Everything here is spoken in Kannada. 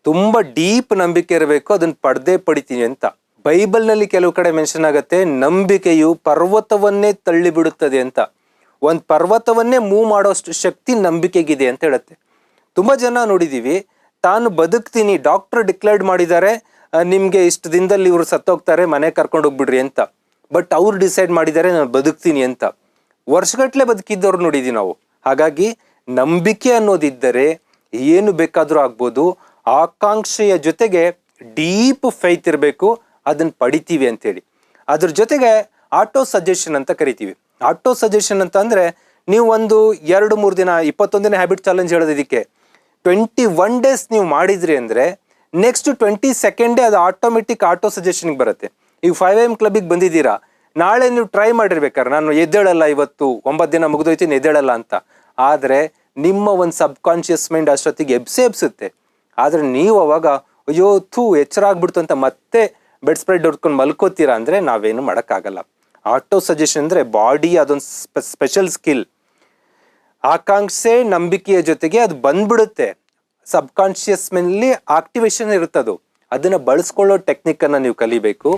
ತುಂಬ ಡೀಪ್ ನಂಬಿಕೆ ಇರಬೇಕು, ಅದನ್ನ ಪಡೆದೇ ಪಡಿತೀನಿ ಅಂತ. ಬೈಬಲ್ನಲ್ಲಿ ಕೆಲವು ಕಡೆ ಮೆನ್ಷನ್ ಆಗತ್ತೆ, ನಂಬಿಕೆಯು ಪರ್ವತವನ್ನೇ ತಳ್ಳಿ ಬಿಡುತ್ತದೆ ಅಂತ. ಒಂದು ಪರ್ವತವನ್ನೇ ಮೂವ್ ಮಾಡೋಷ್ಟು ಶಕ್ತಿ ನಂಬಿಕೆಗಿದೆ ಅಂತ ಹೇಳುತ್ತೆ. ತುಂಬ ಜನ ನೋಡಿದ್ದೀವಿ, ತಾನು ಬದುಕ್ತೀನಿ, ಡಾಕ್ಟರ್ ಡಿಕ್ಲೇರ್ಡ್ ಮಾಡಿದ್ದಾರೆ, ನಿಮಗೆ ಇಷ್ಟು ದಿನದಲ್ಲಿ ಇವರು ಸತ್ತೋಗ್ತಾರೆ, ಮನೆ ಕರ್ಕೊಂಡು ಹೋಗ್ಬಿಡ್ರಿ ಅಂತ. ಬಟ್ ಅವ್ರು ಡಿಸೈಡ್ ಮಾಡಿದ್ದಾರೆ ನಾನು ಬದುಕ್ತೀನಿ ಅಂತ. ವರ್ಷಗಟ್ಟಲೆ ಬದುಕಿದ್ದವ್ರು ನೋಡಿದ್ದೀವಿ ನಾವು. ಹಾಗಾಗಿ ನಂಬಿಕೆ ಅನ್ನೋದಿದ್ದರೆ ಏನು ಬೇಕಾದರೂ ಆಗ್ಬೋದು. ಆಕಾಂಕ್ಷೆಯ ಜೊತೆಗೆ ಡೀಪ್ ಫೈತ್ ಇರಬೇಕು, ಅದನ್ನು ಪಡಿತೀವಿ ಅಂತೇಳಿ. ಅದ್ರ ಜೊತೆಗೆ ಆಟೋ ಸಜೆಷನ್ ಅಂತ ಕರಿತೀವಿ. ಆಟೋ ಸಜೆಷನ್ ಅಂತ ಅಂದರೆ, ನೀವು ಒಂದು 2-3 ದಿನ 21 ದಿನ ಹ್ಯಾಬಿಟ್ ಚಾಲೆಂಜ್ ಹೇಳೋದು ಇದಕ್ಕೆ. 21 ಡೇಸ್ ನೀವು ಮಾಡಿದ್ರಿ ಅಂದರೆ ನೆಕ್ಸ್ಟ್ 22nd ಡೇ ಅದು ಆಟೋಮೆಟಿಕ್ ಆಟೋ ಸಜೆಷನ್ಗೆ ಬರುತ್ತೆ. ಈಗ 5am ಕ್ಲಬ್ಬಿಗೆ ಬಂದಿದ್ದೀರಾ, ನಾಳೆ ನೀವು ಟ್ರೈ ಮಾಡಿರ್ಬೇಕಾರೆ ನಾನು ಎದ್ದೇಳಲ್ಲ, ಇವತ್ತು 9 ದಿನ ಮುಗಿದೋಯ್ತೀನಿ ಎದ್ದೇಳಲ್ಲ ಅಂತ. ಆದರೆ ನಿಮ್ಮ ಒಂದು ಸಬ್ ಕಾನ್ಷಿಯಸ್ ಮೈಂಡ್ ಅಷ್ಟೊತ್ತಿಗೆ ಎಬ್ಸುತ್ತೆ. ಆದರೆ ನೀವು ಅವಾಗ ಅಯ್ಯೋ ಎಚ್ಚರ ಆಗ್ಬಿಡ್ತು ಅಂತ ಮತ್ತೆ ಬೆಡ್ ಸ್ಪ್ರೆಡ್ ಹೊಡ್ಕೊಂಡು ಮಲ್ಕೋತೀರಾ ಅಂದರೆ ನಾವೇನು ಮಾಡೋಕ್ಕಾಗಲ್ಲ. ಆಟೋ ಸಜೆಷನ್ ಅಂದರೆ ಬಾಡಿ ಅದೊಂದು ಸ್ಪೆಷಲ್ ಸ್ಕಿಲ್. ಆಕಾಂಕ್ಷೆ ನಂಬಿಕೆಯ ಜೊತೆಗೆ ಅದು ಬಂದ್ಬಿಡುತ್ತೆ. ಸಬ್ ಕಾನ್ಷಿಯಸ್ ಮೈಂಡ್ಲಿ ಆಕ್ಟಿವೇಶನ್ ಇರುತ್ತದು. ಅದನ್ನು ಬಳಸ್ಕೊಳ್ಳೋ ಟೆಕ್ನಿಕ್ಕನ್ನು ನೀವು ಕಲಿಬೇಕು.